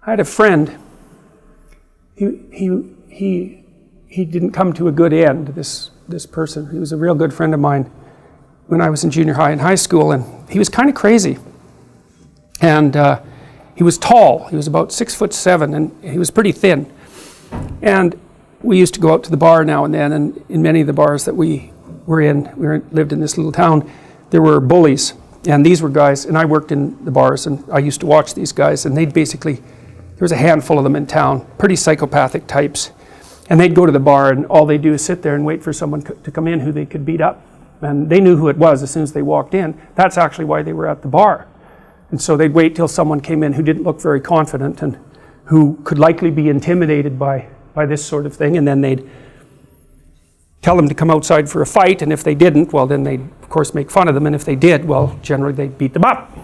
I had a friend. He didn't come to a good end, this person. He was a real good friend of mine when I was in junior high and high school, and he was kind of crazy. And he was tall. He was about 6'7", and he was pretty thin. And we used to go out to the bar now and then, and in many of the bars that we lived in this little town, there were bullies. And these were guys, and I worked in the bars, and I used to watch these guys, and they'd basically, there was a handful of them in town, pretty psychopathic types. And they'd go to the bar, and all they'd do is sit there and wait for someone to come in who they could beat up. And they knew who it was as soon as they walked in. That's actually why they were at the bar. And so they'd wait till someone came in who didn't look very confident and who could likely be intimidated by this sort of thing, and then they'd tell them to come outside for a fight, and if they didn't, well, then they'd of course make fun of them, and if they did, well, generally they'd beat them up.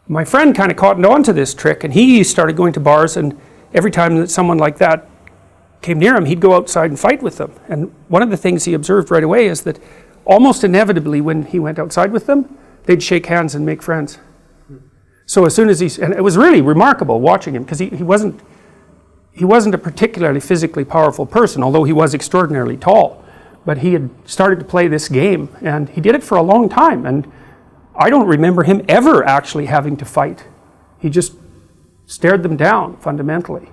My friend kind of caught on to this trick, and he started going to bars, and every time that someone like that came near him, he'd go outside and fight with them. And one of the things he observed right away is that almost inevitably when he went outside with them, they'd shake hands and make friends. So as soon as and it was really remarkable watching him, because he wasn't a particularly physically powerful person, although he was extraordinarily tall. But he had started to play this game, and he did it for a long time. And I don't remember him ever actually having to fight. He just stared them down fundamentally.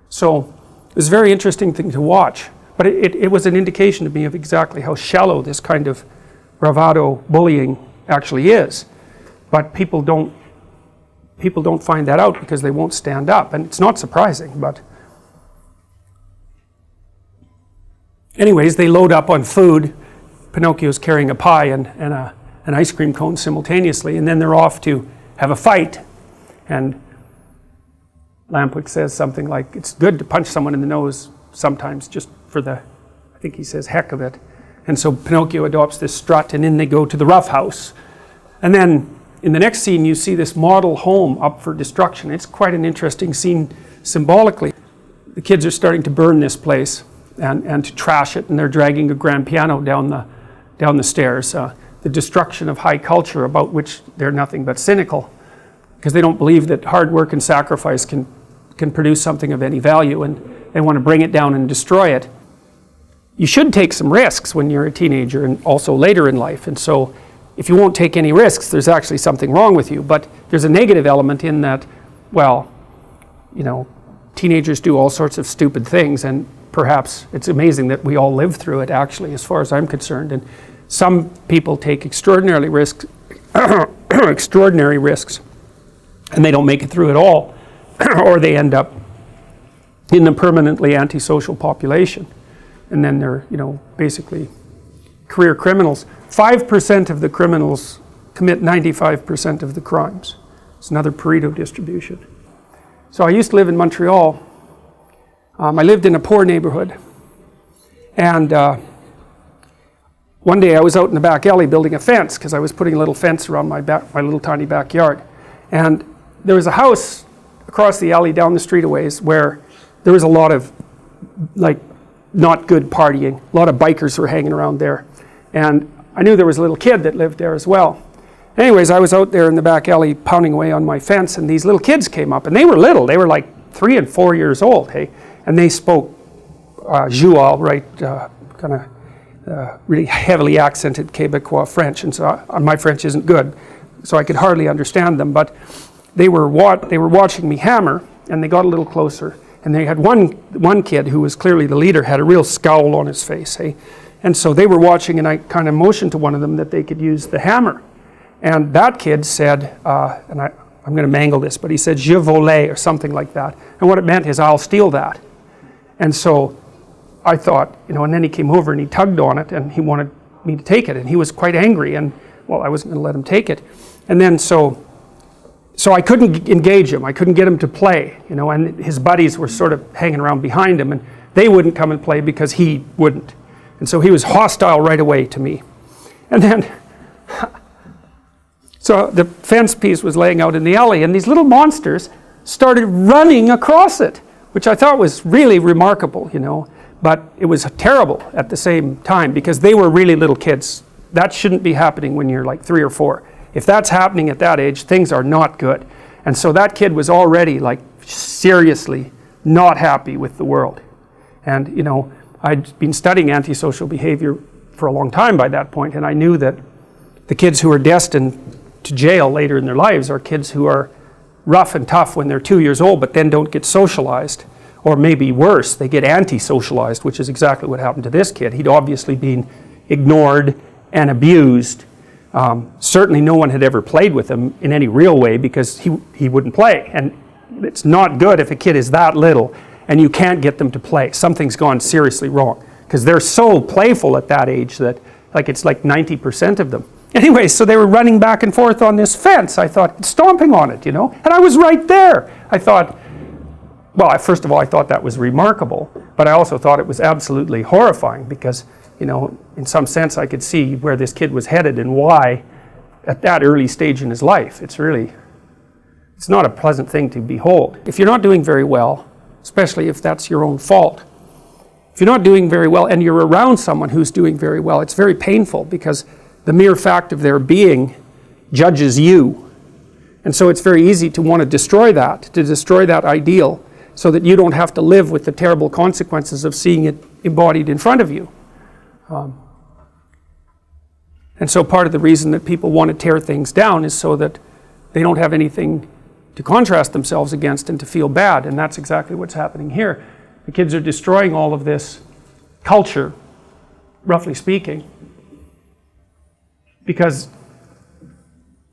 So it was a very interesting thing to watch. But it was an indication to me of exactly how shallow this kind of bravado bullying actually is. But people don't find that out because they won't stand up. And it's not surprising, but anyways, they load up on food. Pinocchio's carrying a pie and an ice cream cone simultaneously, and then they're off to have a fight. And Lampwick says something like, it's good to punch someone in the nose sometimes, just for the, I think he says, heck of it. And so Pinocchio adopts this strut, and in they go to the rough house. And then in the next scene, you see this model home up for destruction. It's quite an interesting scene symbolically. The kids are starting to burn this place and to trash it, and they're dragging a grand piano down the stairs. The destruction of high culture, about which they're nothing but cynical, because they don't believe that hard work and sacrifice can produce something of any value, and they want to bring it down and destroy it. You should take some risks when you're a teenager and also later in life, and so if you won't take any risks, there's actually something wrong with you. But there's a negative element in that, well, you know, teenagers do all sorts of stupid things, and perhaps it's amazing that we all live through it, actually, as far as I'm concerned. And some people take extraordinary risks, and they don't make it through at all, or they end up in the permanently antisocial population, and then they're, you know, basically career criminals. 5% of the criminals commit 95% of the crimes. It's another Pareto distribution. So I used to live in Montreal. I lived in a poor neighborhood, and one day I was out in the back alley building a fence, because I was putting a little fence around my little tiny backyard. And there was a house across the alley down the street a ways where there was a lot of, like, not good partying. A lot of bikers were hanging around there. And I knew there was a little kid that lived there as well. Anyways, I was out there in the back alley pounding away on my fence, and these little kids came up, and they were little. They were like 3 and 4 years old, hey? And they spoke Joual, right, kind of really heavily accented Quebecois French, and so my French isn't good, so I could hardly understand them, but they were watching me hammer, and they got a little closer, and they had one kid who was clearly the leader, had a real scowl on his face, hey? And so they were watching, and I kind of motioned to one of them that they could use the hammer. And that kid said, and I'm going to mangle this, but he said, je volais, or something like that. And what it meant is, I'll steal that. And so I thought, you know, and then he came over and he tugged on it, and he wanted me to take it. And he was quite angry, and, well, I wasn't going to let him take it. And then so I couldn't engage him. I couldn't get him to play, you know, and his buddies were sort of hanging around behind him, and they wouldn't come and play because he wouldn't. And so he was hostile right away to me. And then, so the fence piece was laying out in the alley, and these little monsters started running across it, which I thought was really remarkable, you know, but it was terrible at the same time, because they were really little kids. That shouldn't be happening when you're like 3 or 4. If that's happening at that age, things are not good. And so that kid was already like seriously not happy with the world. And, you know, I'd been studying antisocial behavior for a long time by that point, and I knew that the kids who are destined to jail later in their lives are kids who are rough and tough when they're 2 years old, but then don't get socialized. Or maybe worse, they get anti-socialized, which is exactly what happened to this kid. He'd obviously been ignored and abused. Certainly no one had ever played with him in any real way because he wouldn't play. And it's not good if a kid is that little and you can't get them to play. Something's gone seriously wrong because they're so playful at that age that it's like 90% of them. Anyway, so they were running back and forth on this fence. I thought, stomping on it, you know, and I was right there. I thought, well, first of all, I thought that was remarkable, but I also thought it was absolutely horrifying because, you know, in some sense I could see where this kid was headed and why at that early stage in his life. It's not a pleasant thing to behold. If you're not doing very well, especially if that's your own fault, if you're not doing very well and you're around someone who's doing very well, it's very painful because the mere fact of their being judges you. And so it's very easy to want to destroy that ideal, so that you don't have to live with the terrible consequences of seeing it embodied in front of you. And so part of the reason that people want to tear things down is so that they don't have anything to contrast themselves against and to feel bad, and that's exactly what's happening here. The kids are destroying all of this culture, roughly speaking, because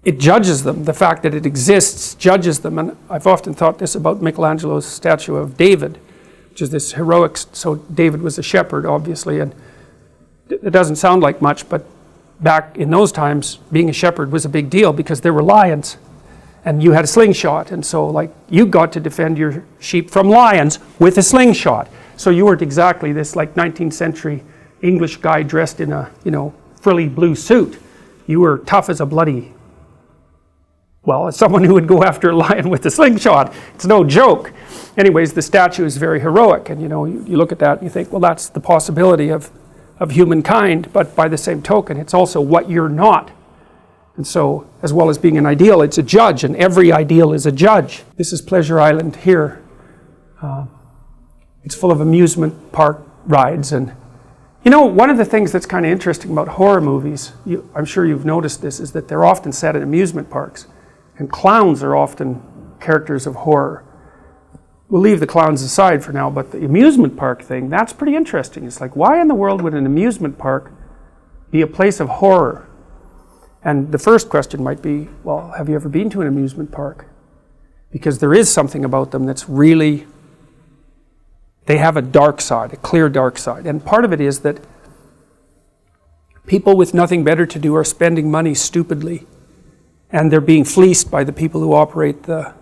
it judges them. The fact that it exists judges them. And I've often thought this about Michelangelo's statue of David, which is this heroic, so David was a shepherd, obviously, and it doesn't sound like much, but back in those times, being a shepherd was a big deal because there were lions, and you had a slingshot, and so like you got to defend your sheep from lions with a slingshot. So you weren't exactly this like 19th century English guy dressed in a, you know, frilly blue suit. You were tough as a bloody, well, as someone who would go after a lion with a slingshot. It's no joke. Anyways, the statue is very heroic, and you know, you look at that and you think, well, that's the possibility of humankind, but by the same token, it's also what you're not. And so, as well as being an ideal, it's a judge, and every ideal is a judge. This is Pleasure Island here. It's full of amusement park rides, and you know, one of the things that's kind of interesting about horror movies, I'm sure you've noticed this, is that they're often set in amusement parks. And clowns are often characters of horror. We'll leave the clowns aside for now, but the amusement park thing, that's pretty interesting. It's like, why in the world would an amusement park be a place of horror? And the first question might be, well, have you ever been to an amusement park? Because there is something about them that's really, they have a dark side, a clear dark side. And part of it is that people with nothing better to do are spending money stupidly, and they're being fleeced by the people who operate the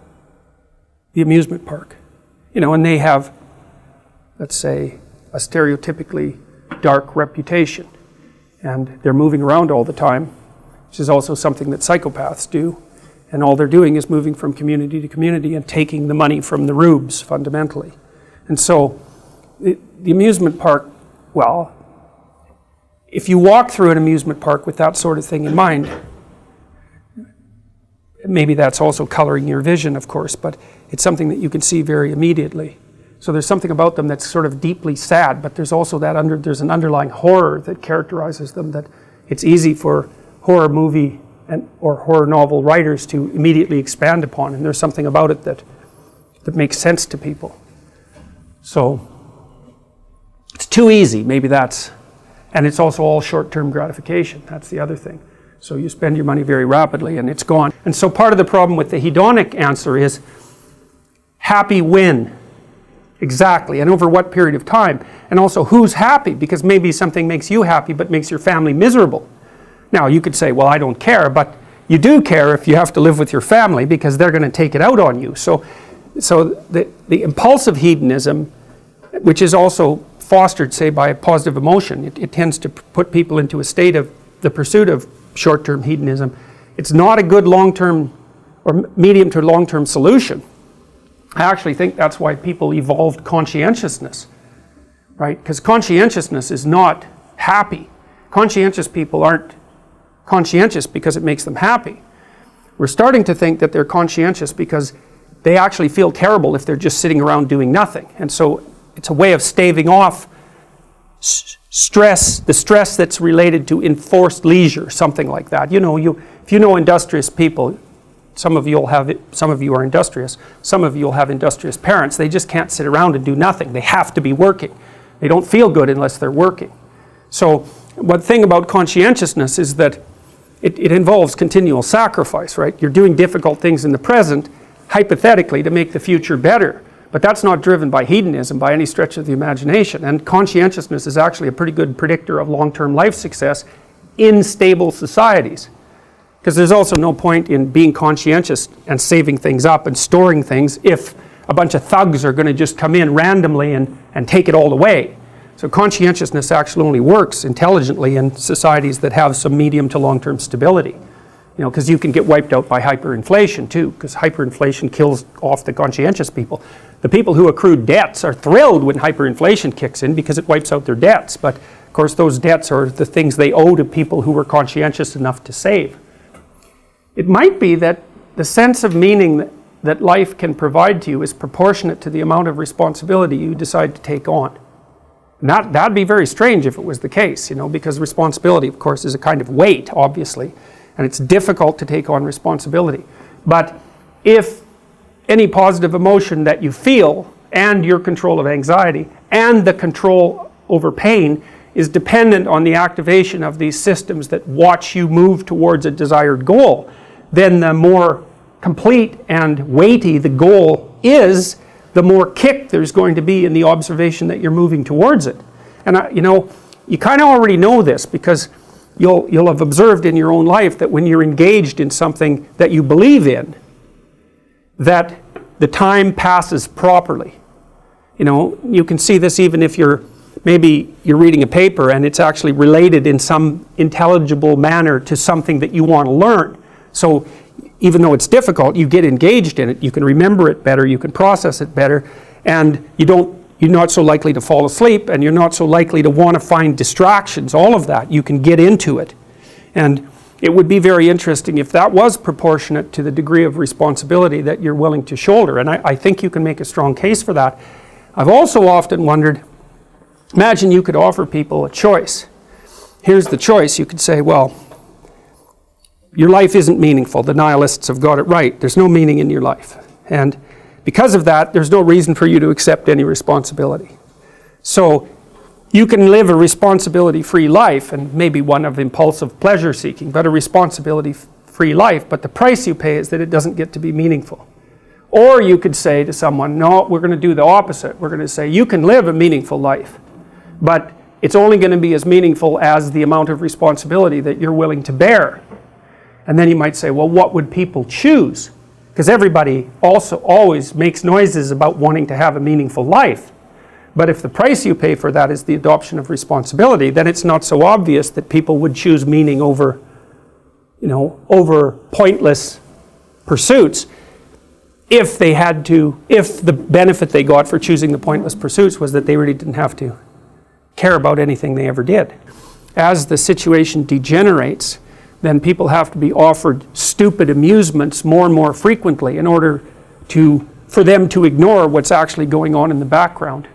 amusement park. You know, and they have, let's say, a stereotypically dark reputation, and they're moving around all the time, which is also something that psychopaths do, and all they're doing is moving from community to community and taking the money from the rubes, fundamentally. And so, the amusement park, well, if you walk through an amusement park with that sort of thing in mind, maybe that's also coloring your vision, of course, but it's something that you can see very immediately. So there's something about them that's sort of deeply sad, but there's also there's an underlying horror that characterizes them, that it's easy for horror movie or horror novel writers to immediately expand upon, and there's something about it that makes sense to people. So it's too easy, maybe that's, and it's also all short-term gratification, that's the other thing. So you spend your money very rapidly and it's gone. And so part of the problem with the hedonic answer is happy when? Exactly, and over what period of time? And also who's happy? Because maybe something makes you happy but makes your family miserable. Now you could say, well, I don't care, but you do care if you have to live with your family because they're going to take it out on you. So the impulsive hedonism, which is also fostered, say, by a positive emotion, it tends to put people into a state of the pursuit of short-term hedonism. It's not a good long-term or medium to long-term solution. I actually think that's why people evolved conscientiousness, right? Because conscientiousness is not happy. Conscientious people aren't conscientious because it makes them happy. We're starting to think that they're conscientious because they actually feel terrible if they're just sitting around doing nothing. And so it's a way of staving off stress, the stress that's related to enforced leisure, something like that. You know, if you know industrious people, some of you are industrious, some of you will have industrious parents. They just can't sit around and do nothing. They have to be working. They don't feel good unless they're working. So one thing about conscientiousness is that it involves continual sacrifice, right? You're doing difficult things in the present, hypothetically, to make the future better. But that's not driven by hedonism by any stretch of the imagination. And conscientiousness is actually a pretty good predictor of long-term life success in stable societies. Because there's also no point in being conscientious and saving things up and storing things if a bunch of thugs are going to just come in randomly and take it all away. So conscientiousness actually only works intelligently in societies that have some medium to long-term stability. You know, because you can get wiped out by hyperinflation too, because hyperinflation kills off the conscientious people. The people who accrue debts are thrilled when hyperinflation kicks in because it wipes out their debts. But of course those debts are the things they owe to people who were conscientious enough to save. It might be that the sense of meaning that life can provide to you is proportionate to the amount of responsibility you decide to take on. That'd be very strange if it was the case, you know, because responsibility, of course, is a kind of weight, obviously, and it's difficult to take on responsibility. But if any positive emotion that you feel and your control of anxiety and the control over pain is dependent on the activation of these systems that watch you move towards a desired goal, then the more complete and weighty the goal is, the more kick there's going to be in the observation that you're moving towards it. And you know, you kind of already know this because you'll have observed in your own life that when you're engaged in something that you believe in, that the time passes properly. You know, you can see this even if maybe you're reading a paper and it's actually related in some intelligible manner to something that you want to learn. So even though it's difficult, you get engaged in it, you can remember it better, you can process it better, and you're not so likely to fall asleep, and you're not so likely to want to find distractions, all of that. You can get into it. And it would be very interesting if that was proportionate to the degree of responsibility that you're willing to shoulder, and I think you can make a strong case for that. I've also often wondered, imagine you could offer people a choice. Here's the choice. You could say, well, your life isn't meaningful. The nihilists have got it right. There's no meaning in your life. And because of that, there's no reason for you to accept any responsibility. So you can live a responsibility-free life, and maybe one of impulsive pleasure-seeking, but a responsibility-free life, but the price you pay is that it doesn't get to be meaningful. Or you could say to someone, no, we're going to do the opposite. We're going to say, you can live a meaningful life, but it's only going to be as meaningful as the amount of responsibility that you're willing to bear. And then you might say, well, what would people choose? Because everybody also always makes noises about wanting to have a meaningful life. But if the price you pay for that is the adoption of responsibility, then it's not so obvious that people would choose meaning over, over pointless pursuits if the benefit they got for choosing the pointless pursuits was that they really didn't have to care about anything they ever did. As the situation degenerates, then people have to be offered stupid amusements more and more frequently in order for them to ignore what's actually going on in the background.